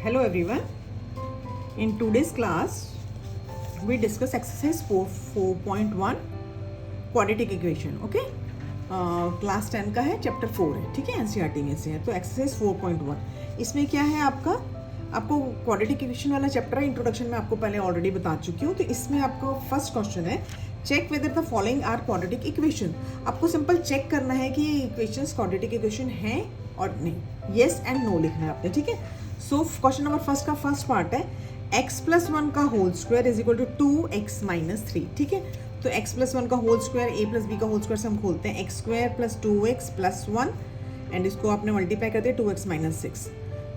Hello everyone. In today's class, we discuss exercise 4.1 quadratic equation. Okay? Class 10 का है, chapter 4 है, ठीक है, एनसीईआरटी में से है. तो एक्सरसाइज 4.1 इसमें क्या है आपको क्वाड्रेटिक इक्वेशन वाला चैप्टर है. इंट्रोडक्शन में आपको पहले ऑलरेडी बता चुकी हूँ. तो इसमें आपका फर्स्ट क्वेश्चन है, check whether the following are quadratic equation. आपको सिंपल चेक करना है कि ये इक्वेशंस क्वाड्रेटिक इक्वेशन है और नहीं. येस एंड नो लिखना है आपने, ठीक है. सो क्वेश्चन नंबर फर्स्ट का फर्स्ट पार्ट है x+1 का whole square is equal to 2x-3. ठीक है, तो x+1 का होल स्क्वायर a+b का होल स्क्वायर से हम खोलते हैं x² + 2x + 1 एंड इसको आपने मल्टीप्लाई कर दिया 2x - 6.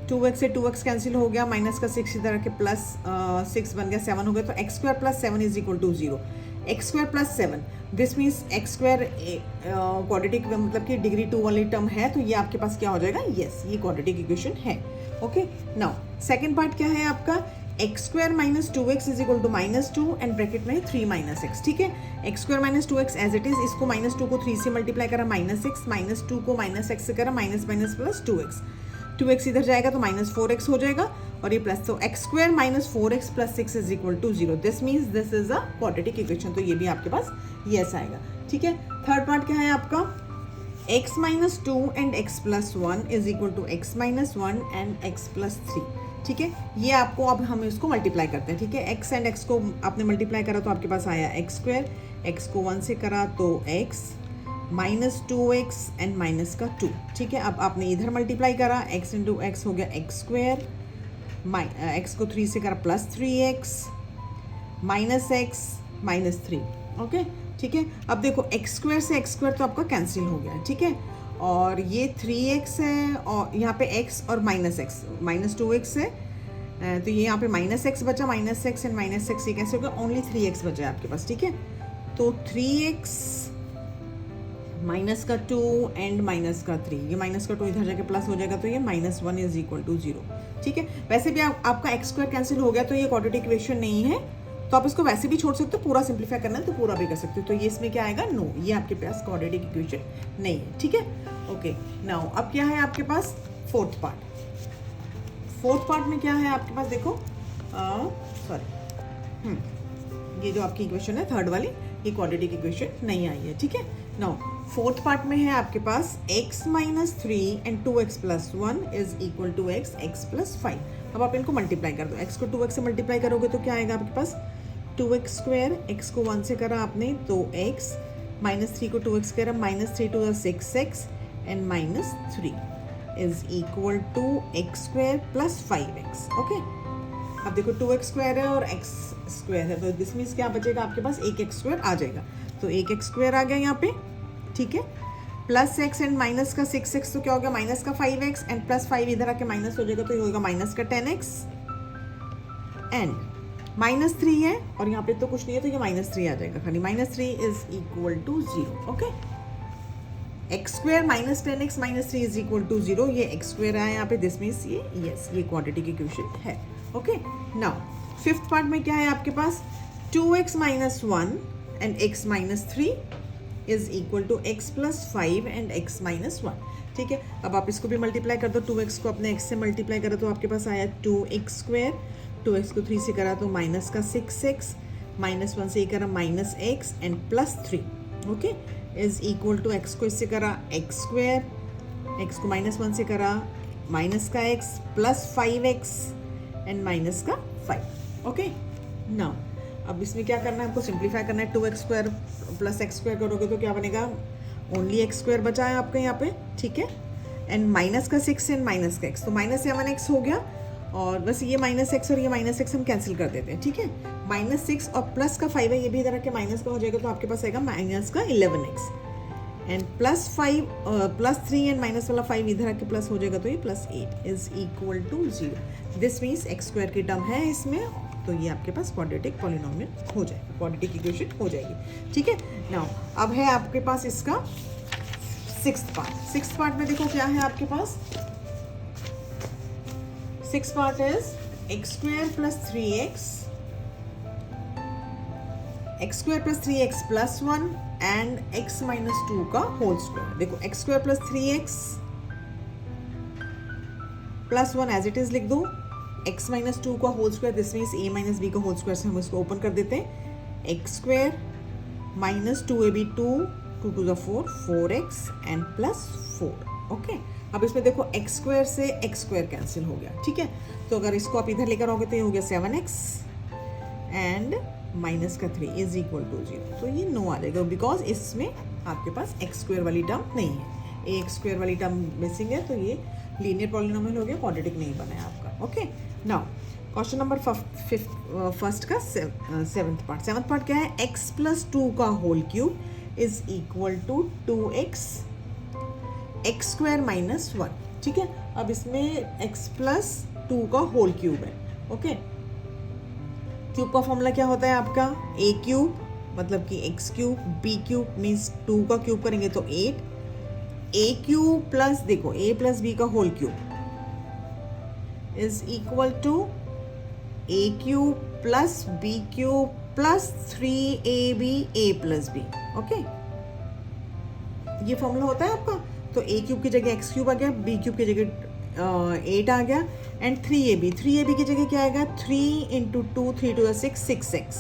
2x से 2x कैंसिल हो गया, माइनस का 6 इधर के प्लस 6 बन गया, 7 हो गया. तो x² + 7 is equal to 0. x² + 7 this means x² quadratic मतलब कि डिग्री 2 वाली टर्म है. तो ये आपके पास क्या हो जाएगा, यस, ये क्वाड्रेटिक इक्वेशन है. ओके, नाउ सेकेंड पार्ट क्या है आपका, x² - 2x is equal to -2 and bracket में 3 - x. ठीक है, x² - 2x as it is, इसको -2 को 3 से मल्टीप्लाई करा -6, -2 को -x से करा माइनस प्लस 2x. 2x इधर जाएगा तो -4x हो जाएगा और ये प्लस. तो x² - 4x + 6 is equal to 0. This means this is a quadratic equation. तो ये भी आपके पास यस आएगा. ठीक है, थर्ड पार्ट क्या है आपका, x - 2 and x+1 is equal to x - 1 and x+3. ठीक है, ये आपको अब हम इसको मल्टीप्लाई करते हैं. ठीक है, x एंड x को आपने मल्टीप्लाई करा तो आपके पास आया x², x को 1 से करा तो x -2x एंड माइनस का 2. ठीक है, अब आपने इधर मल्टीप्लाई करा, x × x हो गया x², x को 3 से करा +3x -x -3. ओके, ठीक है. अब देखो x² से x² तो आपका कैंसिल हो गया. ठीक है, और ये 3x है और यहाँ पे x और -x -2x है. तो ये यहाँ पे -x बचा, -x एंड -x ये कैसे हो गया, ओनली 3x बचा है आपके पास. ठीक है, तो 3x -2 एंड -3, ये -2 इधर जाके प्लस हो जाएगा तो ये -1 इज इक्वल टू 0. ठीक है, वैसे भी आपका x² कैंसिल हो गया तो ये क्वाड्रेटिक इक्वेशन नहीं है. तो आप इसको वैसे भी छोड़ सकते हो, पूरा सिंप्लीफाई करना है तो पूरा भी कर सकते हो. तो ये इसमें क्या आएगा, नो, ये आपके पास क्वाड्रेटिक इक्वेशन नहीं है. ठीक है, ओके. नाउ अब क्या है आपके पास फोर्थ पार्ट. फोर्थ पार्ट में क्या है आपके पास, देखो सॉरी, ये जो आपकी इक्वेशन है थर्ड वाली, ये क्वाड्रेटिक इक्वेशन नहीं आई है. ठीक है, नाउ फोर्थ पार्ट में है आपके पास x - 3 and 2x + 1 is equal to x + 5. अब आप इनको मल्टीप्लाई कर दो, x को 2x से मल्टीप्लाई करोगे तो क्या आएगा आपके पास, 2x², x को 1 से करा आपने तो x -3 को 2x करा, -3 × 2 = 6x and -3 is equal to x² + 5x. Okay, अब देखो 2x² है और x² है, तो दिस मीन्स क्या बचेगा आपके पास, एक x² आ जाएगा. तो एक x² आ गया यहाँ पे. ठीक है, प्लस x एंड माइनस का 6x तो क्या हो गया, माइनस का 5x एंड +5 इधर आके माइनस हो जाएगा तो ये होगा माइनस का 10x एंड -3 है और यहाँ पे तो कुछ नहीं है तो ये -3 आ जाएगा खाली. -3 is equal to 0. Okay, x² - 10x -3 is equal to 0. ये x² आया यहाँ पे, दिस मीन्स ये यस, ये क्वाड्रेटिक इक्वेशन है. ओके, नाउ फिफ्थ पार्ट में क्या है आपके पास, 2x - 1 and x - 3 is equal to x + 5 and x - 1. ठीक है, अब आप इसको भी मल्टीप्लाई कर दो, 2x को अपने x से मल्टीप्लाई करा तो आपके पास आया 2x², 2x को 3 से करा तो माइनस का 6x, -1 से करा -x and +3. Okay, is equal to x को इससे करा x², x को -1 से करा माइनस का x + 5x एंड माइनस का 5. ओके, नाउ अब इसमें क्या करना है, आपको सिंप्लीफाई करना है. 2x² + x² करोगे तो क्या बनेगा, ओनली x² बचा है आपका यहाँ पे. ठीक है, एंड माइनस का 6 एंड माइनस का x तो -7x हो गया और बस ये -x और ये -x हम कैंसिल कर देते हैं. ठीक है, -6 और प्लस का 5 है, ये भी इधर आके माइनस का हो जाएगा तो आपके पास आएगा माइनस का 11x एंड +3 एंड माइनस वाला 5 इधर आके प्लस हो जाएगा तो ये +8 is equal to 0. This means x² की टर्म है इसमें, तो ये आपके पास क्वाड्रेटिक पॉलिनोमियल हो जाएगा, क्वाड्रेटिक इक्वेशन हो जाएगी. ठीक है, नाउ अब है आपके पास इसका सिक्स्थ पार्ट. सिक्स्थ पार्ट में देखो क्या है आपके पास, sixth part is x² + 3x, x² + 3x + 1 and x - 2 का होल स्क्वायर. देखो x² + 3x +1 as it is लिख दो, x माइनस टू का whole square, this means a minus b का होल स्क्वायर से हम इसको ओपन कर देते हैं। X square minus 2ab 2 to the 4 4x and plus 4। Okay, अब इसमें देखो एक्स स्क्वायर से एक्स स्क्वायर कैंसिल हो गया, ठीक है। तो अगर इसको आप इधर लेकर आओगे तो ये हो गया 7x एंड माइनस का 3 इज इक्वल टू 0। तो ये नो आ जाएगा बिकॉज इसमें आपके पास एक्स स्क्वायर वाली टर्म नहीं है, एक्स स्क्वायर वाली टर्म मिसिंग है, तो ये लीनियर पॉलिनोमियल हो गया, क्वाड्रेटिक नहीं बना है आपका। Okay, now question number first का सेवन्थ पार्ट क्या है? x प्लस 2 का whole cube is equal to 2x x square minus 1, ठीक है। अब इसमें x प्लस 2 का होल क्यूब है। ओके, क्यूब का फॉर्मूला क्या होता है आपका? a क्यूब मतलब कि x cube, b cube means 2 का क्यूब करेंगे तो 8, a क्यूब प्लस देखो a प्लस b का whole cube is equal to a cube plus b cube plus 3ab a plus b। Okay, ये फॉर्मूला होता है आपका। तो a क्यूब की जगह x क्यूब आ गया, b क्यूब की जगह 8 आ गया एंड 3ab की जगह क्या आएगा? 3 इंटू 2 3 टू 6 6x,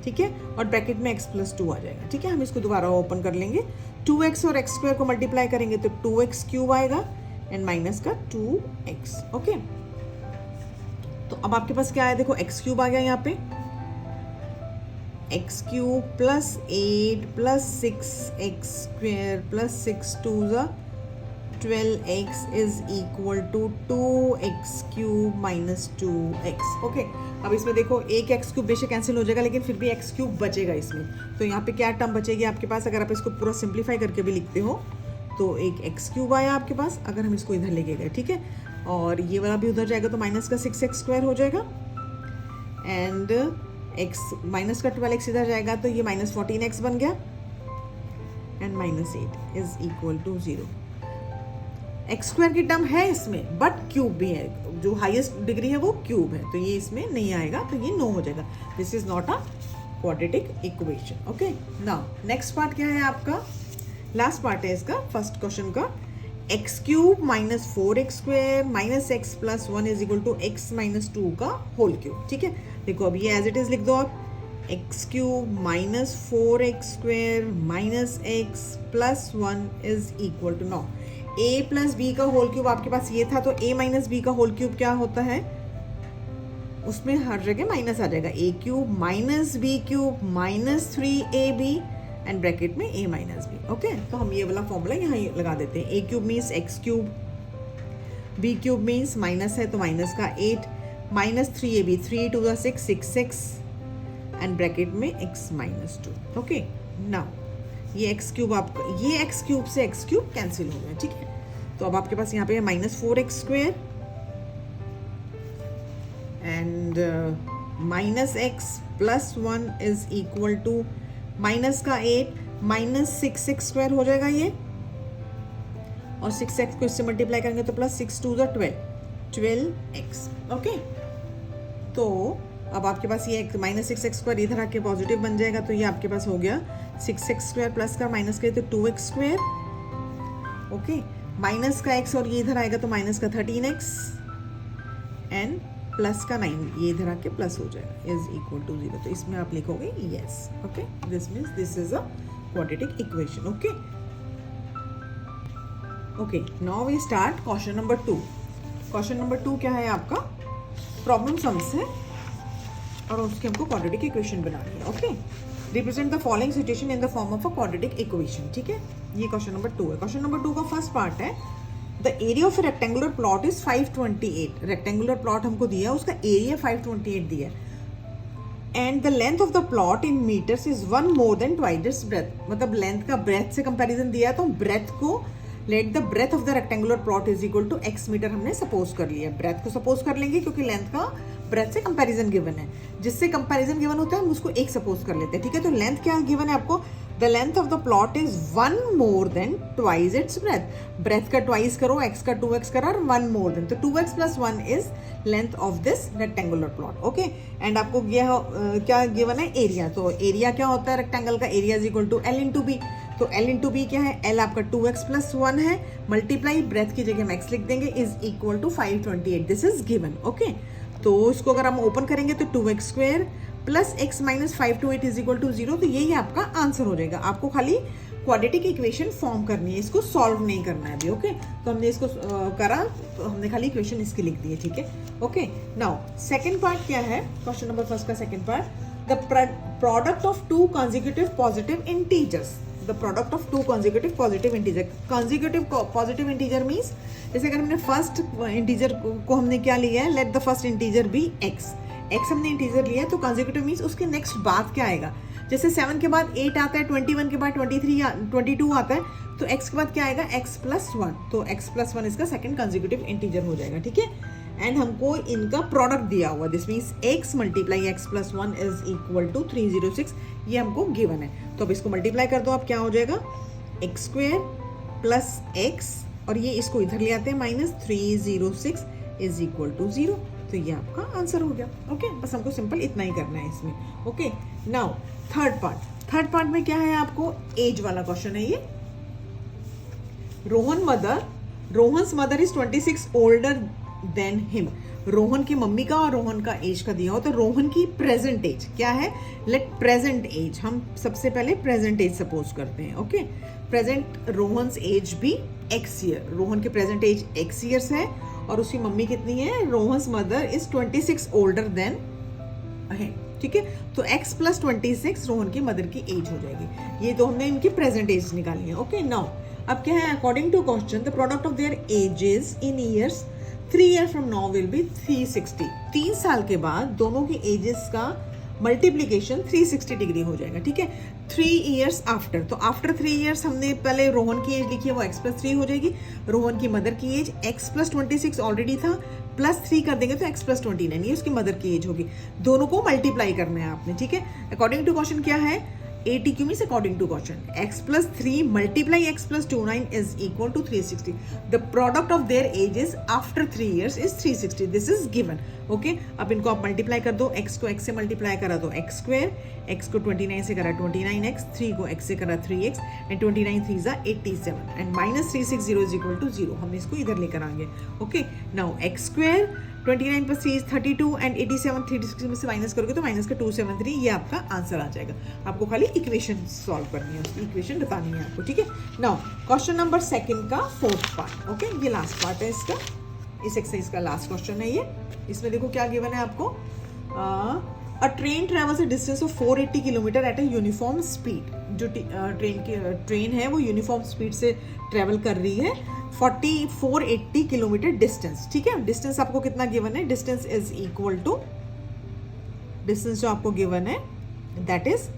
ठीक है, और ब्रैकेट में x प्लस 2 आ जाएगा, ठीक है। हम इसको दोबारा ओपन कर लेंगे, 2x और x स्क्वायर को मल्टीप्लाई करेंगे तो 2x क्यूब आएगा एंड माइनस का 2x। ओके, तो अब आपके पास क्या है? देखो x क्यूब आ गया यहाँ पे, x cube plus 8 plus 6x square plus 6 two ज़ा 12x is equal to 2x cube minus 2x। Okay, अब इसमें देखो एक x क्यूब बेशक कैंसिल हो जाएगा लेकिन फिर भी x क्यूब बचेगा इसमें। तो यहाँ पे क्या टर्म बचेगी आपके पास? अगर आप इसको पूरा सिंप्लीफाई करके भी लिखते हो तो एक x क्यूब आया आपके पास, अगर हम इसको इधर लेके गए, ठीक है, और ये वाला भी उधर जाएगा तो माइनस का 6x स्क्वायर हो जाएगा एंड x माइनस का 12x इधर जाएगा तो ये माइनस 14x बन गया and minus 8 is equal to 0। X square की टर्म है इसमें बट क्यूब भी है, जो हाईएस्ट डिग्री है वो क्यूब है, तो ये इसमें नहीं आएगा, तो ये नो हो जाएगा। This is not a quadratic equation. Okay, now next part क्या है आपका? लास्ट पार्ट है इसका फर्स्ट क्वेश्चन का, x cube minus 4x square minus x plus 1 is equal to x minus 2 का होल क्यूब, ठीक है। देखो अब ये एज इट इज लिख दो आप, x cube minus 4x square minus x plus 1 is equal to, now a plus b का होल क्यूब आपके पास ये था, तो a माइनस बी का होल क्यूब क्या होता है? उसमें हर जगह माइनस आ जाएगा, a cube minus b cube minus 3ab and bracket में a माइनस बी। ओके, तो हम ये वाला फॉर्मूला यहाँ लगा देते हैं। a cube means x cube, b cube means minus है तो माइनस का 8 minus 3ab 3 to the 6 6x and bracket में x माइनस 2। ओके, नाउ ये एक्स क्यूब आपका, ये एक्स क्यूब से एक्स क्यूब कैंसिल हो गया, ठीक है। तो अब आपके पास यहाँ पे है minus 4x square and minus x plus 1 is equal to minus का 8 माइनस 6x स्क्वायर हो जाएगा ये, और 6x को इससे मल्टीप्लाई करेंगे तो plus 6 to the 12x। Okay, तो अब आपके पास ये माइनस 6x स्क्वायर इधर आके पॉजिटिव बन जाएगा, तो ये आपके पास हो गया 6x स्क्वायर प्लस का माइनस करें तो 2x स्क्वायर। ओके, माइनस का x और ये इधर आएगा तो माइनस का 13x एंड प्लस का 9 ये इधर आके प्लस हो जाएगा इज इक्वल टू 0। तो इसमें आप लिखोगे yes. Okay, this means this is a quadratic equation. Okay, okay, now we start question number 2। Question number 2 क्या है आपका? प्रॉब्लम सम्स है और उसके हमको क्वाड्रेटिक इक्वेशन बनानी है। Okay, represent the following situation in the form of a quadratic equation, ठीक है। ये क्वेश्चन नंबर 2 है। क्वेश्चन नंबर 2 का फर्स्ट पार्ट है, the area of rectangular plot is 528। Rectangular plot हमको दिया, उसका एरिया 528 दिया and the length of the plot in metres is 1 more than twice its breadth. मतलब लेंथ का ब्रेथ से कंपैरिजन दिया तो ब्रेथ को let the breadth of the rectangular plot is equal to x metre हमने suppose कर लिया। Breath को सपोज कर लेंगे क्योंकि लेंथ का ब्रेथ से कंपैरिजन गिवन है, जिससे कंपैरिजन गिवन होता है हम उसको एक सपोज कर लेते हैं, ठीक है। तो लेंथ क्या गिवन है आपको? The length of the plot is 1 more than twice its breadth. Breadth का ट्वाइस करो, x का 2x करो और 1 मोर देन, तो 2x plus 1 is length of this rectangular plot. Okay, and आपको क्या गिवन है? एरिया। तो एरिया क्या होता है रेक्टेंगल का? Area is equal to L into b. तो L इंटू बी क्या है? L आपका 2x प्लस 1 है, मल्टीप्लाई ब्रेथ की जगह हम x लिख देंगे, is equal to 528। This is given. Okay, तो इसको अगर हम ओपन करेंगे तो 2x square plus x minus 5 to 8 is equal to 0, तो यही आपका आंसर हो जाएगा। आपको खाली क्वाड्रेटिक इक्वेशन फॉर्म करनी है, इसको सॉल्व नहीं करना है अभी। ओके, तो हमने इसको करा, तो हमने खाली इक्वेशन इसकी लिख दी है, ठीक है। ओके, नाउ सेकंड पार्ट क्या है, क्वेश्चन नंबर फर्स्ट का second part, the product of to consecutive positive integers. The product of to consecutive positive integer, consecutive positive integer means जैसे अगर हमने फर्स्ट इंटीजर को हमने क्या लिया है, let the first integer be x हमने इंटीजर लिया है, तो कंसेक्यूटिव मीन्स उसके नेक्स्ट बाद क्या आएगा। जैसे 7 के बाद 8 आता है, 21 के बाद 23 या 22 आता है, तो x के बाद क्या आएगा, x प्लस 1, तो x प्लस 1 इसका सेकंड कंसेक्यूटिव इंटीजर हो जाएगा, ठीक है। एंड हमको इनका प्रोडक्ट दिया हुआ, this means x multiply x plus 1 is equal to 306, ये हमको गिवन है। तो अब इसको मल्टीप्लाई कर दो, अब क्या हो जाएगा, x स्क्वायर प्लस x, और ये इसको इधर ले आते हैं माइनस 306 इज इक्वल टू 0, तो ये आपका आंसर हो गया। ओके, बस हमको सिंपल इतना ही करना है इसमें। ओके, नाउ थर्ड पार्ट में क्या है, आपको एज वाला क्वेश्चन है ये। Rohan's mother is 26 older than him. Rohan की मम्मी का और रोहन का एज का दिया हो, तो रोहन की प्रेजेंट एज क्या है, लेट प्रेजेंट एज, हम सबसे पहले प्रेजेंट एज सपोज करते हैं। ओके, प्रेजेंट रोहन्स एज भी x ईयर, रोहन की प्रेजेंट एज x ईयर्स है, और उसकी मम्मी कितनी है, Rohan's mother is 26 older than है, ठीक है। तो x प्लस 26 रोहन की मदर की एज हो जाएगी। ये तो हमने इनकी प्रेजेंट एज निकाली है। ओके, नाउ अब क्या है, according to question the product of their ages in years 3 year from now will be 360। 3 साल के बाद दोनों की एजेस का मल्टीप्लीकेशन 360 डिग्री हो जाएगा, ठीक है। 3 ईयर्स आफ्टर, तो आफ्टर 3 ईयर्स हमने पहले रोहन की एज लिखी है, वो x प्लस 3 हो जाएगी। रोहन की मदर की एज x प्लस 26 ऑलरेडी था, प्लस 3 कर देंगे तो x प्लस 29, ये उसकी मदर की एज होगी। दोनों को मल्टीप्लाई करना है आपने, ठीक है। अकॉर्डिंग टू क्वेश्चन क्या है, ATQ means according to question, x plus 3 multiply x plus 29 is equal to 360। The product of their ages after 3 years is 360, this is given. Okay, अब इनको आप मल्टीप्लाई कर दो, x को x से multiply करा तो x स्क्वायर, x को 29 से करा 29x, 3 को x से करा 3x, एंड 29 3 जा 87, and minus 360 is equal to 0, हम इसको इधर लेकर आएंगे। Okay, now x square 29 plus 3 32, and 87 36 में से माइनस करोगे तो माइनस का 273, ये आपका आंसर आ जाएगा। आपको खाली इक्वेशन सॉल्व करनी है, उसकी इक्वेशन बतानी है आपको, ठीक है। नाउ क्वेश्चन नंबर सेकंड का फोर्थ पार्ट। ओके, ये लास्ट पार्ट है इसका, इस एक्सरसाइज का लास्ट क्वेश्चन है ये। इसमें देखो क्या गिवन है आपको, अ train travels a distance of 480 kilometre at a uniform speed. जो ट्रेन है वो यूनिफॉर्म स्पीड से ट्रेवल कर रही है 480 किलोमीटर डिस्टेंस, ठीक है। डिस्टेंस आपको कितना गिवन है, distance is equal to, distance जो आपको गिवन है दैट इज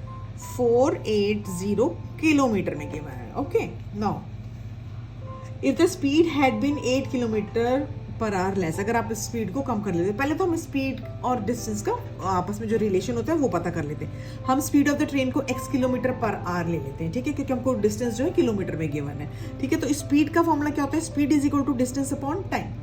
480 किलोमीटर में गिवन है। Okay, now if the speed had been 8 kilometre per hour less, अगर आप स्पीड को कम कर लेते, पहले तो हम स्पीड और डिस्टेंस का आपस में जो रिलेशन होता है वो पता कर लेते हैं। हम स्पीड ऑफ द ट्रेन को x किलोमीटर पर आवर ले लेते हैं, ठीक है, क्योंकि हमको डिस्टेंस जो है किलोमीटर में गिवन है, ठीक है। तो स्पीड का फॉर्मूला क्या होता है, speed is equal to distance upon time,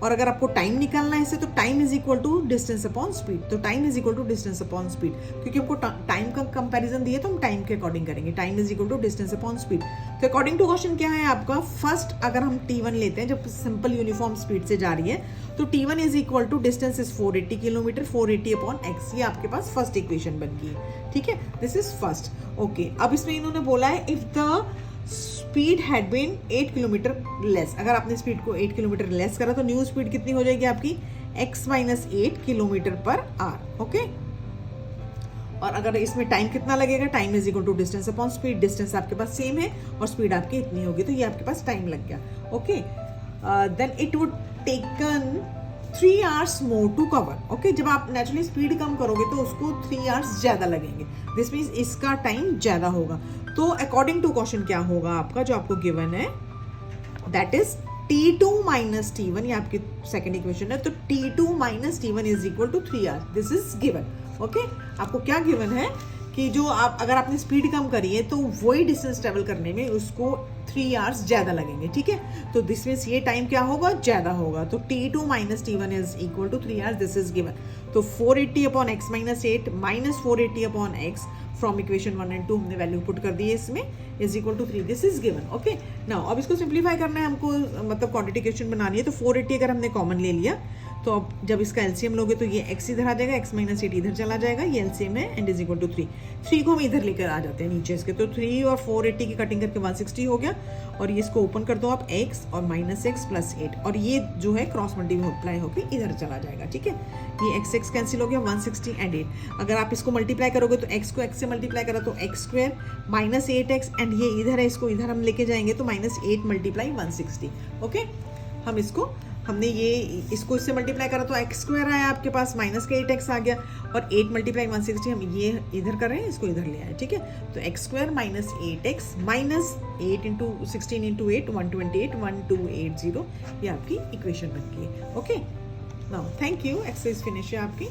और अगर आपको टाइम निकालना है इससे तो time is equal to distance upon speed, तो time is equal to distance upon speed, क्योंकि हमको टाइम का कंपैरिजन दिया तो हम टाइम के अकॉर्डिंग करेंगे, time is equal to distance upon speed. तो अकॉर्डिंग टू क्वेश्चन क्या है आपका, फर्स्ट अगर हम T1 लेते हैं जब सिंपल यूनिफॉर्म स्पीड से जा रही है, तो T1 is equal to distance is 480 kilometre, 480 upon x, ये आपके पास फर्स्ट इक्वेशन बन गई है, ठीक है, दिस इज फर्स्ट। ओके, अब इसमें इन्होंने बोला है if the speed had been 8 kilometre less, अगर आपने स्पीड को 8 किलोमीटर लेस करा तो न्यू स्पीड कितनी हो जाएगी आपकी, x minus 8 kilometre per hour. Okay, और अगर इसमें टाइम कितना लगेगा, time is equal to distance upon speed, distance आपके पास सेम है और स्पीड आपकी इतनी होगी, तो ये आपके पास टाइम लग गया। Okay, then it would taken 3 hours more to cover. Okay, जब आप नेचुरली स्पीड कम करोगे तो उसको 3 आवर्स ज़्यादा लगेंगे, दिस मीन्स इसका टाइम ज़्यादा होगा। तो अकॉर्डिंग टू क्वेश्चन क्या होगा आपका जो आपको गिवन है, that is T2 minus T1, ये आपकी सेकेंड इक्वेशन है, तो T2 minus T1 is equal to 3 hours, this is given. Okay, आपको क्या गिवन है कि जो आप अगर आपने स्पीड कम करी है तो वही डिस्टेंस ट्रेवल करने में उसको 3 आवर्स ज़्यादा लगेंगे, ठीक है। तो दिस मीन्स ये टाइम क्या होगा, ज़्यादा होगा, तो T2 minus T1 is equal to 3 hours, this is given. तो 480 upon x minus 8 minus 480 upon x from equation 1 and 2 हमने वैल्यू पुट कर दी है इसमें, is equal to 3, this is given. Okay, now अब इसको सिंप्लीफाई करना है हमको, मतलब क्वांटिटी इक्वेशन बनानी है, तो 480 अगर हमने कॉमन ले लिया तो अब जब इसका एलसीएम लोगे तो ये x इधर आ जाएगा, x माइनस 8 इधर चला जाएगा, ये एलसीएम है एंड इज इक्वल टू 3। 3 को हम इधर लेकर आ जाते हैं नीचे इसके, तो 3 और 480 की कटिंग करके 160 हो गया। और ये इसको ओपन कर दो आप, x और माइनस x प्लस 8, और ये जो है क्रॉस मल्टीप्लाई होकर इधर चला जाएगा, ठीक है। ये x कैंसिल हो गया, 160 एंड 8। अगर आप इसको मल्टीप्लाई करोगे तो x को x से मल्टीप्लाई करा तो x square minus 8x, and ये इधर है, इसको इधर हम लेके जाएंगे तो माइनस 8 मल्टीप्लाई 160। ओके, हम हमने ये इसको इससे मल्टीप्लाई करा तो एक्स स्क्वायर आया आपके पास, माइनस का 8x आ गया, और 8 मल्टीप्लाई 160 हम ये इधर कर रहे हैं, इसको इधर ले आए, ठीक है। तो x square minus 8x minus 8 into 16 into 8 128 1280, ये आपकी इक्वेशन बन गई। Okay, now thank you, exercise finish है आपकी।